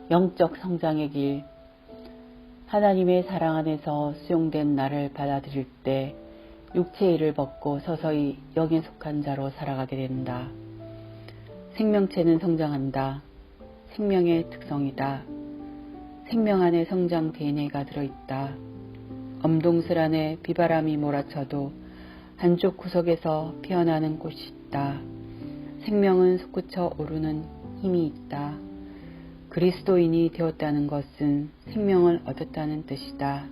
영적 성장의 길. 하나님의 사랑 안에서 수용된 나를 받아들일 때 육체의 일을 벗고 서서히 영에 속한 자로 살아가게 된다. 생명체는 성장한다. 생명의 특성이다. 생명 안에 성장 DNA가 들어있다. 엄동설 안에 비바람이 몰아쳐도 한쪽 구석에서 피어나는 꽃이 있다. 생명은 솟구쳐 오르는 힘이 있다. 그리스도인이 되었다는 것은 생명을 얻었다는 뜻이다.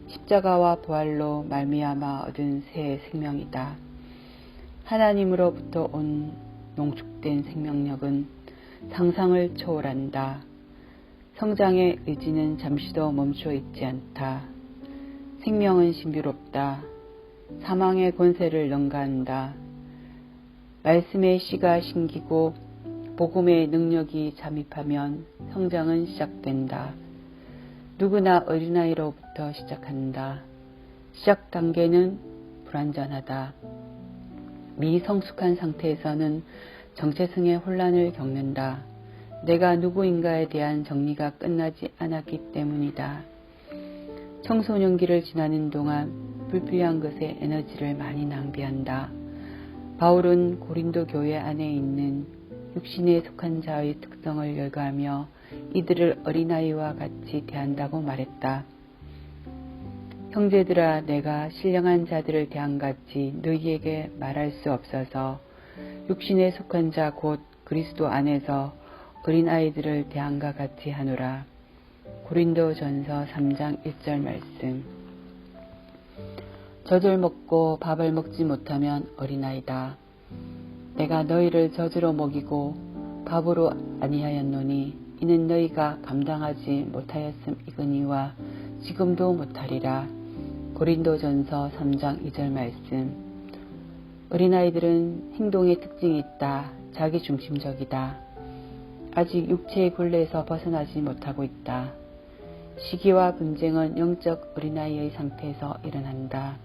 십자가와 부활로 말미암아 얻은 새 생명이다. 하나님으로부터 온 농축된 생명력은 상상을 초월한다. 성장의 의지는 잠시도 멈춰 있지 않다. 생명은 신비롭다. 사망의 권세를 능가한다. 말씀의 씨가 심기고 복음의 능력이 잠입하면 성장은 시작된다. 누구나 어린아이로부터 시작한다. 시작 단계는 불완전하다. 미성숙한 상태에서는 정체성의 혼란을 겪는다. 내가 누구인가에 대한 정리가 끝나지 않았기 때문이다. 청소년기를 지나는 동안 불필요한 것에 에너지를 많이 낭비한다. 바울은 고린도 교회 안에 있는 육신에 속한 자의 특성을 열거하며 이들을 어린아이와 같이 대한다고 말했다. 형제들아, 내가 신령한 자들을 대함같이 너희에게 말할 수 없어서 육신에 속한 자 곧 그리스도 안에서 어린아이들을 대함과 같이 하노라. 고린도전서 3장 1절 말씀. 젖을 먹고 밥을 먹지 못하면 어린아이다. 내가 너희를 젖으로 먹이고 밥으로 아니하였노니 이는 너희가 감당하지 못하였음이거니와 지금도 못하리라. 고린도전서 3장 2절 말씀. 어린아이들은 행동의 특징이 있다. 자기중심적이다. 아직 육체의 굴레에서 벗어나지 못하고 있다. 시기와 분쟁은 영적 어린아이의 상태에서 일어난다.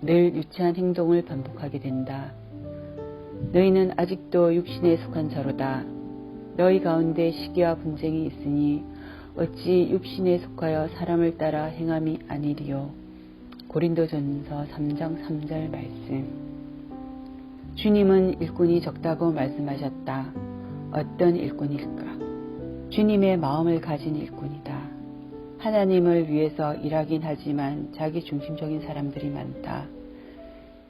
늘 유치한 행동을 반복하게 된다. 너희는 아직도 육신에 속한 자로다. 너희 가운데 시기와 분쟁이 있으니 어찌 육신에 속하여 사람을 따라 행함이 아니리요. 고린도전서 3장 3절 말씀. 주님은 일꾼이 적다고 말씀하셨다. 어떤 일꾼일까? 주님의 마음을 가진 일꾼이다. 하나님을 위해서 일하긴 하지만 자기 중심적인 사람들이 많다.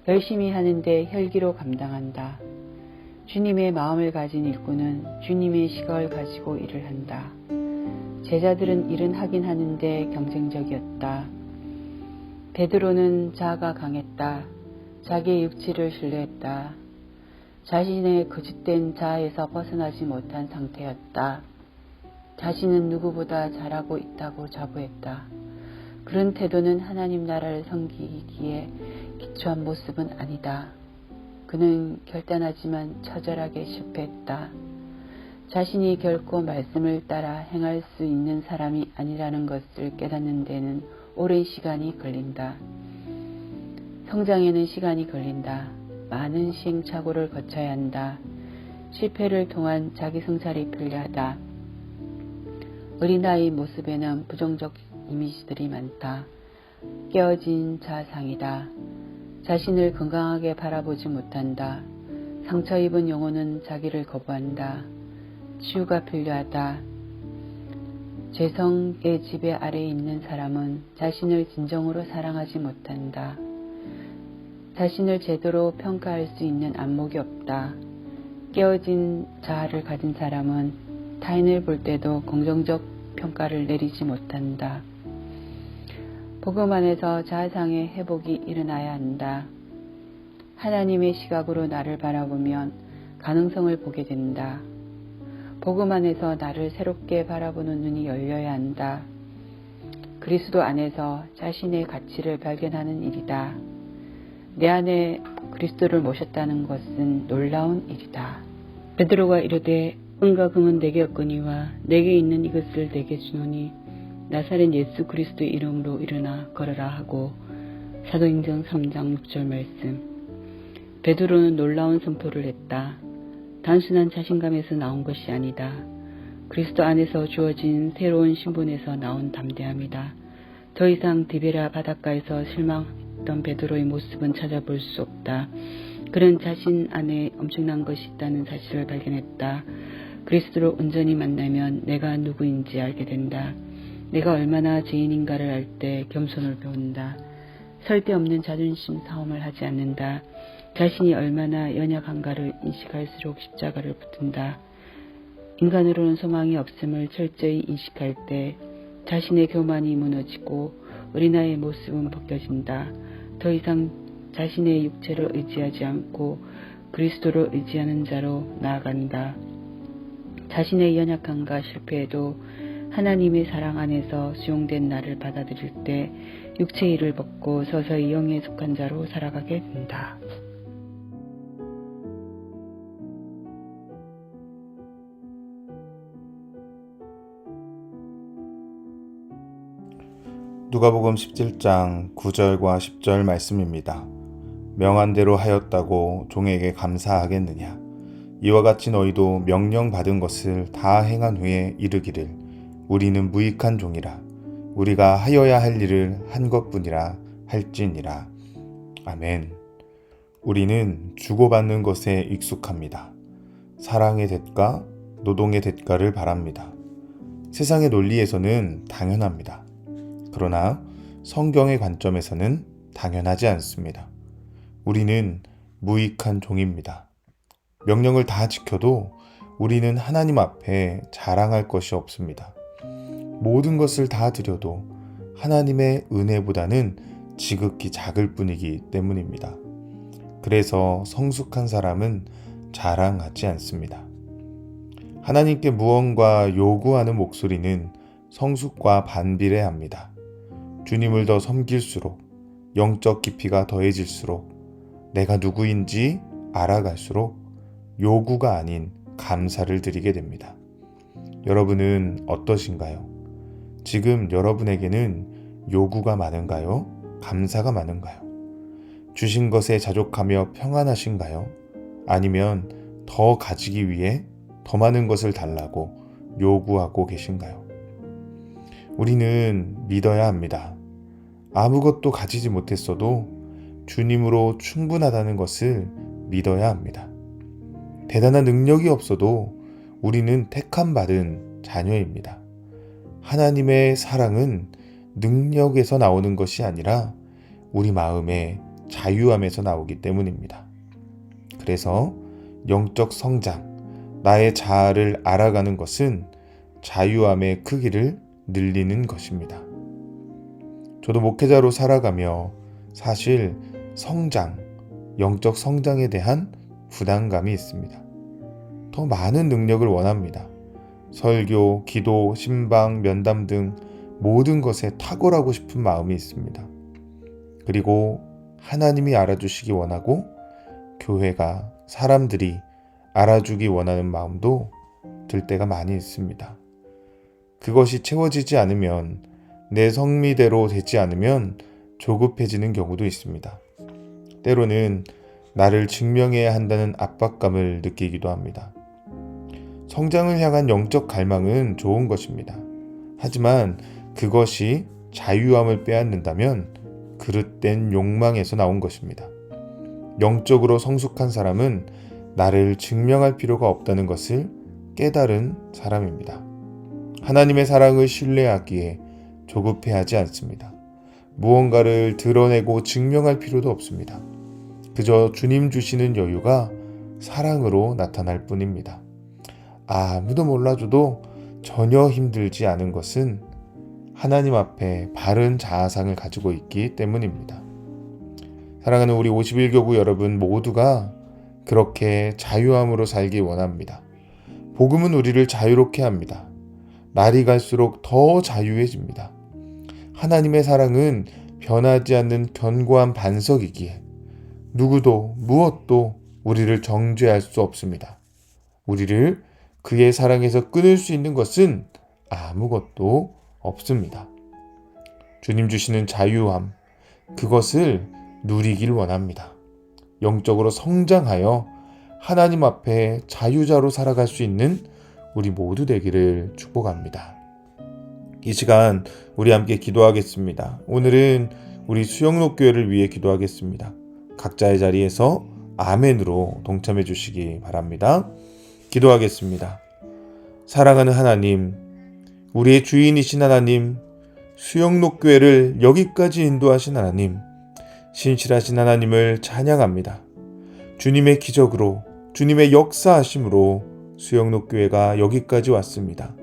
열심히 하는데 혈기로 감당한다. 주님의 마음을 가진 일꾼은 주님의 시각을 가지고 일을 한다. 제자들은 일은 하긴 하는데 경쟁적이었다. 베드로는 자아가 강했다. 자기의 육체를 신뢰했다. 자신의 거짓된 자아에서 벗어나지 못한 상태였다. 자신은 누구보다 잘하고 있다고 자부했다. 그런 태도는 하나님 나라를 섬기기에 기초한 모습은 아니다. 그는 결단하지만 처절하게 실패했다. 자신이 결코 말씀을 따라 행할 수 있는 사람이 아니라는 것을 깨닫는 데는 오랜 시간이 걸린다. 성장에는 시간이 걸린다. 많은 시행착오를 거쳐야 한다. 실패를 통한 자기 성찰이 필요하다. 어린아이 모습에는 부정적 이미지들이 많다. 깨어진 자상이다. 자신을 건강하게 바라보지 못한다. 상처 입은 영혼은 자기를 거부한다. 치유가 필요하다. 죄성의 지배 아래에 있는 사람은 자신을 진정으로 사랑하지 못한다. 자신을 제대로 평가할 수 있는 안목이 없다. 깨어진 자아를 가진 사람은 타인을 볼 때도 긍정적 평가를 내리지 못한다. 복음 안에서 자아상의 회복이 일어나야 한다. 하나님의 시각으로 나를 바라보면 가능성을 보게 된다. 복음 안에서 나를 새롭게 바라보는 눈이 열려야 한다. 그리스도 안에서 자신의 가치를 발견하는 일이다. 내 안에 그리스도를 모셨다는 것은 놀라운 일이다. 베드로가 이르되 은과 금은 내게 없거니와 내게 있는 이것을 내게 주노니 나사렛 예수 그리스도의 이름으로 일어나 걸어라 하고 사도행전 3장 6절 말씀. 베드로는 놀라운 선포를 했다. 단순한 자신감에서 나온 것이 아니다. 그리스도 안에서 주어진 새로운 신분에서 나온 담대함이다. 더 이상 디베라 바닷가에서 실망했던 베드로의 모습은 찾아볼 수 없다. 그는 자신 안에 엄청난 것이 있다는 사실을 발견했다. 그리스도를 온전히 만나면 내가 누구인지 알게 된다. 내가 얼마나 죄인인가를 알 때 겸손을 배운다. 설데없는 자존심 싸움을 하지 않는다. 자신이 얼마나 연약한가를 인식할수록 십자가를 붙든다. 인간으로는 소망이 없음을 철저히 인식할 때 자신의 교만이 무너지고 어린아이의 모습은 벗겨진다. 더 이상 자신의 육체를 의지하지 않고 그리스도를 의지하는 자로 나아간다. 자신의 연약함과 실패에도 하나님의 사랑 안에서 수용된 나를 받아들일 때 육체의 일을 벗고 서서히 영에 속한 자로 살아가게 된다. 누가복음 17장 9절과 10절 말씀입니다. 명한 대로 하였다고 종에게 감사하겠느냐. 이와 같이 너희도 명령받은 것을 다 행한 후에 이르기를 우리는 무익한 종이라 우리가 하여야 할 일을 한 것뿐이라 할지니라. 아멘. 우리는 주고받는 것에 익숙합니다. 사랑의 대가, 노동의 대가를 바랍니다. 세상의 논리에서는 당연합니다. 그러나 성경의 관점에서는 당연하지 않습니다. 우리는 무익한 종입니다. 명령을 다 지켜도 우리는 하나님 앞에 자랑할 것이 없습니다. 모든 것을 다 드려도 하나님의 은혜보다는 지극히 작을 뿐이기 때문입니다. 그래서 성숙한 사람은 자랑하지 않습니다. 하나님께 무언가 요구하는 목소리는 성숙과 반비례합니다. 주님을 더 섬길수록 영적 깊이가 더해질수록 내가 누구인지 알아갈수록 요구가 아닌 감사를 드리게 됩니다. 여러분은 어떠신가요? 지금 여러분에게는 요구가 많은가요? 감사가 많은가요? 주신 것에 자족하며 평안하신가요? 아니면 더 가지기 위해 더 많은 것을 달라고 요구하고 계신가요? 우리는 믿어야 합니다. 아무것도 가지지 못했어도 주님으로 충분하다는 것을 믿어야 합니다. 대단한 능력이 없어도 우리는 택함받은 자녀입니다. 하나님의 사랑은 능력에서 나오는 것이 아니라 우리 마음의 자유함에서 나오기 때문입니다. 그래서 영적 성장, 나의 자아를 알아가는 것은 자유함의 크기를 늘리는 것입니다. 저도 목회자로 살아가며 사실 성장, 영적 성장에 대한 부담감이 있습니다. 더 많은 능력을 원합니다. 설교, 기도, 신방, 면담 등 모든 것에 탁월하고 싶은 마음이 있습니다. 그리고 하나님이 알아주시기 원하고 교회가, 사람들이 알아주기 원하는 마음도 들 때가 많이 있습니다. 그것이 채워지지 않으면, 내 성미대로 되지 않으면 조급해지는 경우도 있습니다. 때로는 나를 증명해야 한다는 압박감을 느끼기도 합니다. 성장을 향한 영적 갈망은 좋은 것입니다. 하지만 그것이 자유함을 빼앗는다면 그릇된 욕망에서 나온 것입니다. 영적으로 성숙한 사람은 나를 증명할 필요가 없다는 것을 깨달은 사람입니다. 하나님의 사랑을 신뢰하기에 조급해하지 않습니다. 무언가를 드러내고 증명할 필요도 없습니다. 그저 주님 주시는 여유가 사랑으로 나타날 뿐입니다. 아무도 몰라줘도 전혀 힘들지 않은 것은 하나님 앞에 바른 자아상을 가지고 있기 때문입니다. 사랑하는 우리 51교구 여러분 모두가 그렇게 자유함으로 살기 원합니다. 복음은 우리를 자유롭게 합니다. 날이 갈수록 더 자유해집니다. 하나님의 사랑은 변하지 않는 견고한 반석이기에 누구도 무엇도 우리를 정죄할 수 없습니다. 우리를 그의 사랑에서 끊을 수 있는 것은 아무것도 없습니다. 주님 주시는 자유함, 그것을 누리길 원합니다. 영적으로 성장하여 하나님 앞에 자유자로 살아갈 수 있는 우리 모두 되기를 축복합니다. 이 시간 우리 함께 기도하겠습니다. 오늘은 우리 수영록교회를 위해 기도하겠습니다. 각자의 자리에서 아멘으로 동참해 주시기 바랍니다. 기도하겠습니다. 사랑하는 하나님, 우리의 주인이신 하나님, 수영록교회를 여기까지 인도하신 하나님, 신실하신 하나님을 찬양합니다. 주님의 기적으로, 주님의 역사하심으로 수영록교회가 여기까지 왔습니다.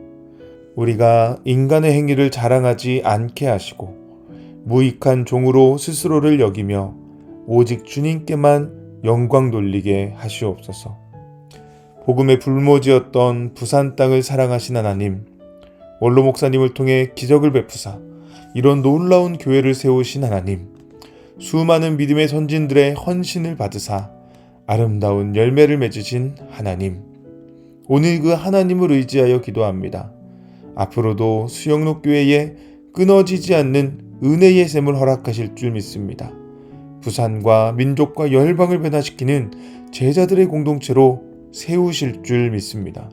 우리가 인간의 행위를 자랑하지 않게 하시고 무익한 종으로 스스로를 여기며 오직 주님께만 영광 돌리게 하시옵소서. 복음의 불모지였던 부산 땅을 사랑하신 하나님, 원로 목사님을 통해 기적을 베푸사 이런 놀라운 교회를 세우신 하나님, 수많은 믿음의 선진들의 헌신을 받으사 아름다운 열매를 맺으신 하나님, 오늘 그 하나님을 의지하여 기도합니다. 앞으로도 수영록교회에 끊어지지 않는 은혜의 샘을 허락하실 줄 믿습니다. 부산과 민족과 열방을 변화시키는 제자들의 공동체로 세우실 줄 믿습니다.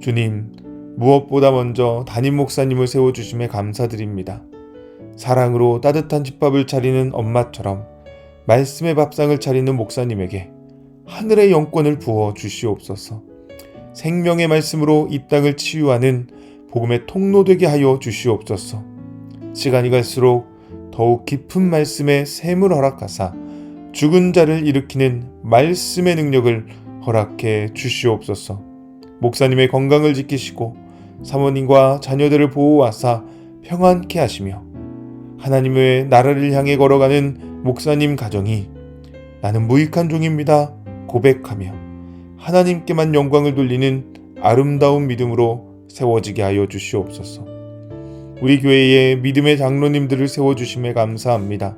주님, 무엇보다 먼저 담임 목사님을 세워주심에 감사드립니다. 사랑으로 따뜻한 집밥을 차리는 엄마처럼 말씀의 밥상을 차리는 목사님에게 하늘의 영권을 부어 주시옵소서. 생명의 말씀으로 이 땅을 치유하는 복음의 통로 되게 하여 주시옵소서. 시간이 갈수록 더욱 깊은 말씀의 샘을 허락하사 죽은 자를 일으키는 말씀의 능력을 허락해 주시옵소서. 목사님의 건강을 지키시고 사모님과 자녀들을 보호하사 평안케 하시며 하나님의 나라를 향해 걸어가는 목사님 가정이 나는 무익한 종입니다 고백하며 하나님께만 영광을 돌리는 아름다운 믿음으로 세워지게 하여 주시옵소서. 우리 교회에 믿음의 장로님들을 세워주심에 감사합니다.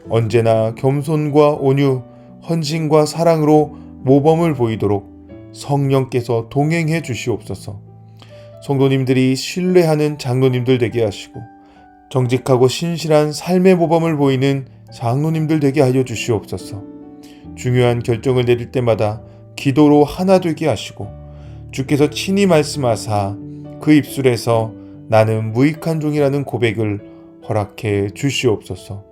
언제나 겸손과 온유, 헌신과 사랑으로 모범을 보이도록 성령께서 동행해 주시옵소서. 성도님들이 신뢰하는 장로님들 되게 하시고 정직하고 신실한 삶의 모범을 보이는 장로님들 되게 하여 주시옵소서. 중요한 결정을 내릴 때마다 기도로 하나 되게 하시고 주께서 친히 말씀하사 그 입술에서 나는 무익한 종이라는 고백을 허락해 주시옵소서.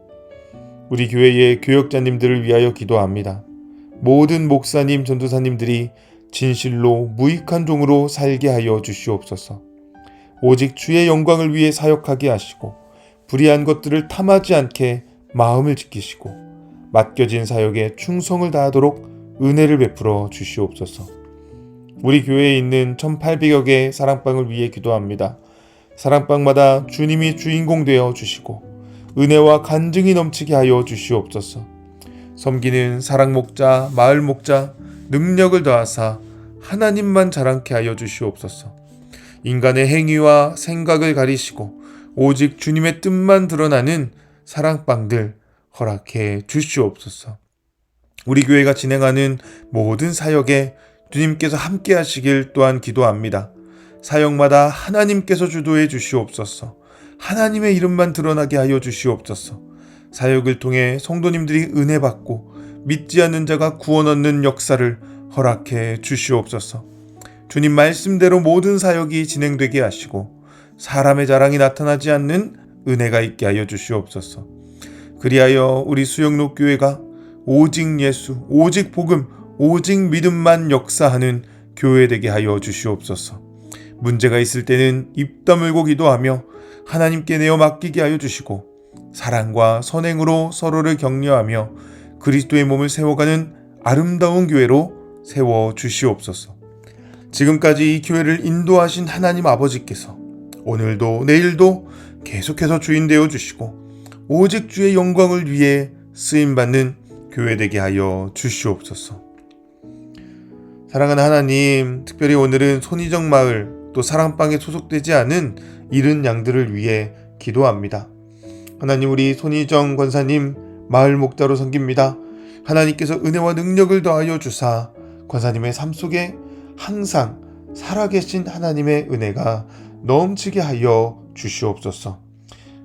우리 교회의 교역자님들을 위하여 기도합니다. 모든 목사님, 전도사님들이 진실로 무익한 종으로 살게 하여 주시옵소서. 오직 주의 영광을 위해 사역하게 하시고 불의한 것들을 탐하지 않게 마음을 지키시고 맡겨진 사역에 충성을 다하도록 은혜를 베풀어 주시옵소서. 우리 교회에 있는 1800여 개의 사랑방을 위해 기도합니다. 사랑방마다 주님이 주인공 되어 주시고 은혜와 간증이 넘치게 하여 주시옵소서. 섬기는 사랑목자, 마을목자 능력을 더하사 하나님만 자랑케 하여 주시옵소서. 인간의 행위와 생각을 가리시고 오직 주님의 뜻만 드러나는 사랑방들 허락해 주시옵소서. 우리 교회가 진행하는 모든 사역에 주님께서 함께 하시길 또한 기도합니다. 사역마다 하나님께서 주도해 주시옵소서. 하나님의 이름만 드러나게 하여 주시옵소서. 사역을 통해 성도님들이 은혜 받고 믿지 않는 자가 구원 얻는 역사를 허락해 주시옵소서. 주님 말씀대로 모든 사역이 진행되게 하시고 사람의 자랑이 나타나지 않는 은혜가 있게 하여 주시옵소서. 그리하여 우리 수영록교회가 오직 예수, 오직 복음, 오직 믿음만 역사하는 교회 되게 하여 주시옵소서. 문제가 있을 때는 입 다물고 기도하며 하나님께 내어 맡기게 하여 주시고 사랑과 선행으로 서로를 격려하며 그리스도의 몸을 세워가는 아름다운 교회로 세워 주시옵소서. 지금까지 이 교회를 인도하신 하나님 아버지께서 오늘도 내일도 계속해서 주인 되어 주시고 오직 주의 영광을 위해 쓰임받는 교회 되게 하여 주시옵소서. 사랑하는 하나님, 특별히 오늘은 손희정 마을 또 사랑방에 소속되지 않은 잃은 양들을 위해 기도합니다. 하나님, 우리 손희정 권사님 마을 목자로 섬깁니다. 하나님께서 은혜와 능력을 더하여 주사 권사님의 삶 속에 항상 살아계신 하나님의 은혜가 넘치게 하여 주시옵소서.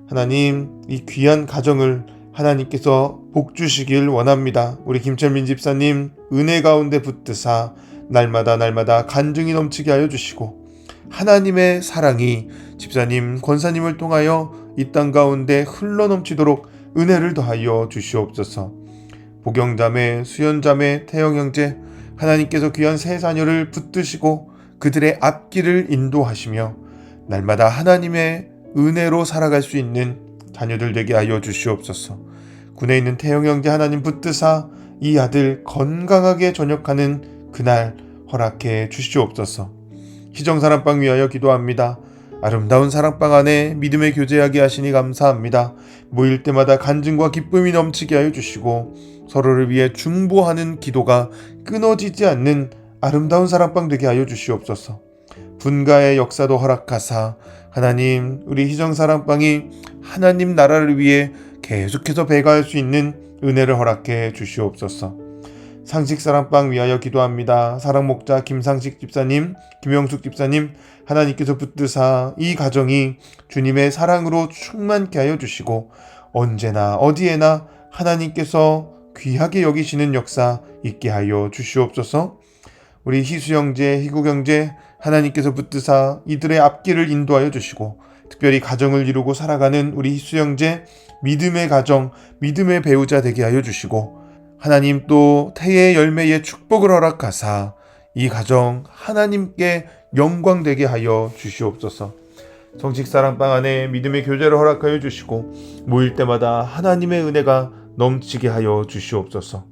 하나님, 이 귀한 가정을 하나님께서 복 주시길 원합니다. 우리 김철민 집사님 은혜 가운데 붙드사 날마다 간증이 넘치게 하여 주시고 하나님의 사랑이 집사님, 권사님을 통하여 이 땅 가운데 흘러넘치도록 은혜를 더하여 주시옵소서. 보경자매, 수연자매, 태영형제, 하나님께서 귀한 세 자녀를 붙드시고 그들의 앞길을 인도하시며 날마다 하나님의 은혜로 살아갈 수 있는 자녀들 되게 하여 주시옵소서. 군에 있는 태영형제 하나님 붙드사 이 아들 건강하게 전역하는 그날 허락해 주시옵소서. 희정사랑방 위하여 기도합니다. 아름다운 사랑방 안에 믿음의 교제하게 하시니 감사합니다. 모일 때마다 간증과 기쁨이 넘치게 하여 주시고 서로를 위해 중보하는 기도가 끊어지지 않는 아름다운 사랑방 되게 하여 주시옵소서. 분가의 역사도 허락하사 하나님, 우리 희정사랑방이 하나님 나라를 위해 계속해서 배가할 수 있는 은혜를 허락해 주시옵소서. 상식사랑방 위하여 기도합니다. 사랑목자 김상식 집사님, 김영숙 집사님, 하나님께서 붙드사 이 가정이 주님의 사랑으로 충만케 하여 주시고 언제나 어디에나 하나님께서 귀하게 여기시는 역사 있게 하여 주시옵소서. 우리 희수형제, 희구형제, 하나님께서 붙드사 이들의 앞길을 인도하여 주시고 특별히 가정을 이루고 살아가는 우리 희수형제, 믿음의 가정, 믿음의 배우자 되게 하여 주시고 하나님 또 태의 열매의 축복을 허락하사 이 가정 하나님께 영광되게 하여 주시옵소서. 성식사랑방 안에 믿음의 교제를 허락하여 주시고 모일 때마다 하나님의 은혜가 넘치게 하여 주시옵소서.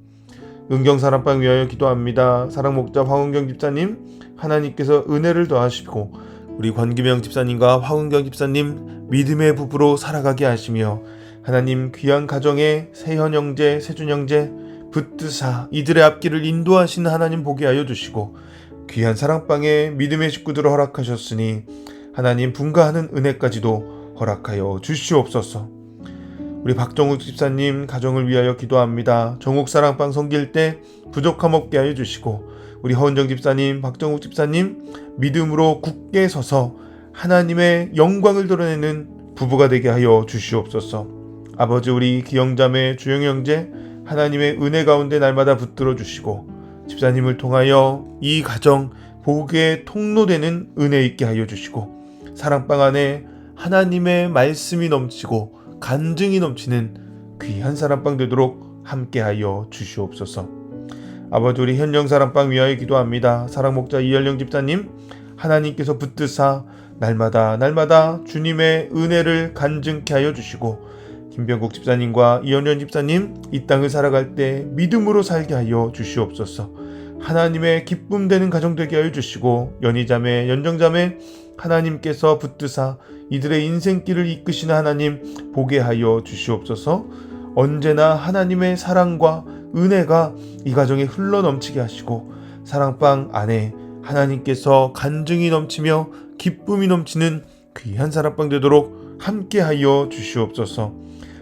은경사랑방 위하여 기도합니다. 사랑목자 황은경 집사님, 하나님께서 은혜를 더하시고 우리 권기명 집사님과 황은경 집사님 믿음의 부부로 살아가게 하시며 하나님 귀한 가정에 세현 형제, 세준 형제 붙드사 이들의 앞길을 인도하시는 하나님 보게 하여 주시고 귀한 사랑방에 믿음의 식구들을 허락하셨으니 하나님 분가하는 은혜까지도 허락하여 주시옵소서. 우리 박정욱 집사님 가정을 위하여 기도합니다. 정욱 사랑방 섬길 때 부족함 없게 하여 주시고 우리 허은정 집사님, 박정욱 집사님 믿음으로 굳게 서서 하나님의 영광을 드러내는 부부가 되게 하여 주시옵소서. 아버지, 우리 기영자매, 주영 형제 하나님의 은혜 가운데 날마다 붙들어 주시고 집사님을 통하여 이 가정 복의 통로되는 은혜 있게 하여 주시고 사랑방 안에 하나님의 말씀이 넘치고 간증이 넘치는 귀한 사랑방 되도록 함께하여 주시옵소서. 아버지, 우리 현령 사랑방 위하여 기도합니다. 사랑목자 이현령 집사님, 하나님께서 붙드사 날마다 주님의 은혜를 간증케 하여 주시고 김병국 집사님과 이현연 집사님 이 땅을 살아갈 때 믿음으로 살게 하여 주시옵소서. 하나님의 기쁨 되는 가정 되게 하여 주시고 연희자매, 연정자매 하나님께서 붙드사 이들의 인생길을 이끄시는 하나님 보게 하여 주시옵소서. 언제나 하나님의 사랑과 은혜가 이 가정에 흘러넘치게 하시고 사랑방 안에 하나님께서 간증이 넘치며 기쁨이 넘치는 귀한 사랑방 되도록 함께하여 주시옵소서.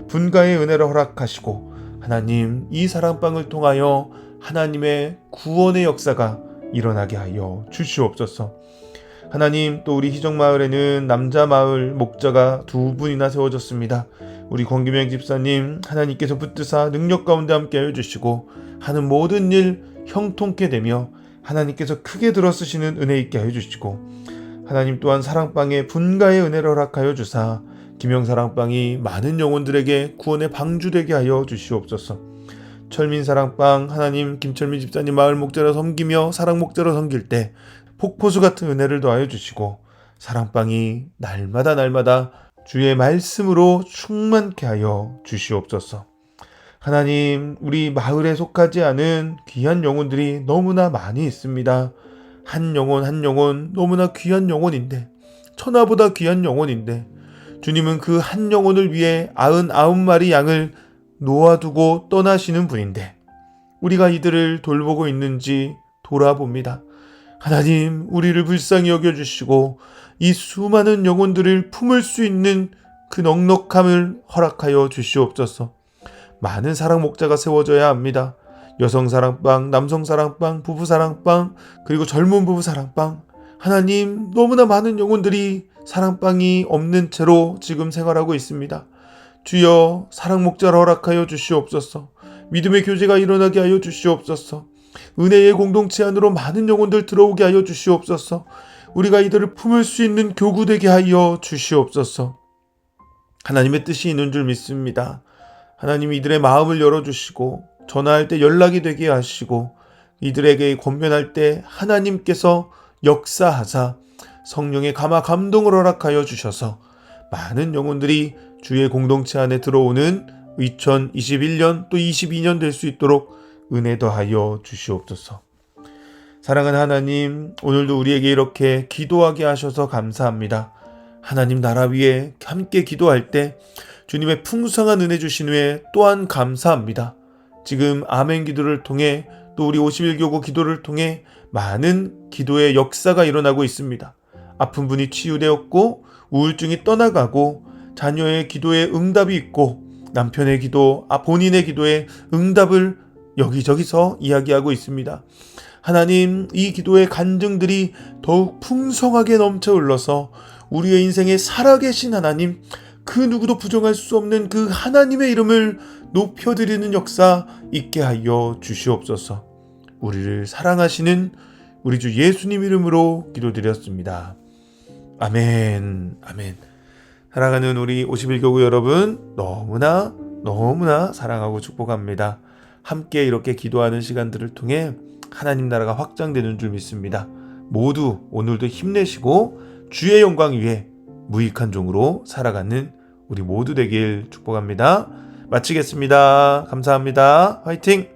분가의 은혜를 허락하시고 하나님 이 사랑방을 통하여 하나님의 구원의 역사가 일어나게 하여 주시옵소서. 하나님, 또 우리 희정마을에는 남자마을 목자가 2분이나 세워졌습니다. 우리 권기명 집사님 하나님께서 붙드사 능력 가운데 함께하여 주시고 하는 모든 일 형통케 되며 하나님께서 크게 들어쓰시는 은혜 있게 하여 주시고 하나님 또한 사랑방에 분가의 은혜를 허락하여 주사 김영사랑방이 많은 영혼들에게 구원의 방주되게 하여 주시옵소서. 철민사랑방 하나님 김철민 집사님 마을 목자로 섬기며 사랑 목자로 섬길 때 폭포수 같은 은혜를 더하여 주시고 사랑방이 날마다 주의 말씀으로 충만케 하여 주시옵소서. 하나님, 우리 마을에 속하지 않은 귀한 영혼들이 너무나 많이 있습니다. 한 영혼 너무나 귀한 영혼인데 천하보다 귀한 영혼인데 주님은 그 한 영혼을 위해 99마리 양을 놓아두고 떠나시는 분인데 우리가 이들을 돌보고 있는지 돌아봅니다. 하나님, 우리를 불쌍히 여겨주시고 이 수많은 영혼들을 품을 수 있는 그 넉넉함을 허락하여 주시옵소서. 많은 사랑 목자가 세워져야 합니다. 여성 사랑방, 남성 사랑방, 부부 사랑방, 그리고 젊은 부부 사랑방. 하나님, 너무나 많은 영혼들이 사랑방이 없는 채로 지금 생활하고 있습니다. 주여, 사랑 목자를 허락하여 주시옵소서. 믿음의 교제가 일어나게 하여 주시옵소서. 은혜의 공동체 안으로 많은 영혼들 들어오게 하여 주시옵소서. 우리가 이들을 품을 수 있는 교구 되게 하여 주시옵소서. 하나님의 뜻이 있는 줄 믿습니다. 하나님이 이들의 마음을 열어주시고 전화할 때 연락이 되게 하시고 이들에게 권면할 때 하나님께서 역사하사 성령의 감화 감동을 허락하여 주셔서 많은 영혼들이 주의 공동체 안에 들어오는 2021년 또 22년 될 수 있도록 은혜 더하여 주시옵소서. 사랑하는 하나님, 오늘도 우리에게 이렇게 기도하게 하셔서 감사합니다. 하나님 나라 위에 함께 기도할 때 주님의 풍성한 은혜 주신 후에 또한 감사합니다. 지금 아멘 기도를 통해 또 우리 51교구 기도를 통해 많은 기도의 역사가 일어나고 있습니다. 아픈 분이 치유되었고 우울증이 떠나가고 자녀의 기도에 응답이 있고 남편의 기도, 본인의 기도에 응답을 여기저기서 이야기하고 있습니다. 하나님, 이 기도의 간증들이 더욱 풍성하게 넘쳐 흘러서 우리의 인생에 살아계신 하나님, 그 누구도 부정할 수 없는 그 하나님의 이름을 높여드리는 역사 있게 하여 주시옵소서. 우리를 사랑하시는 우리 주 예수님 이름으로 기도드렸습니다. 아멘. 아멘. 사랑하는 우리 51교구 여러분, 너무나 사랑하고 축복합니다. 함께 이렇게 기도하는 시간들을 통해 하나님 나라가 확장되는 줄 믿습니다. 모두 오늘도 힘내시고 주의 영광 위에 무익한 종으로 살아가는 우리 모두 되길 축복합니다. 마치겠습니다. 감사합니다. 화이팅!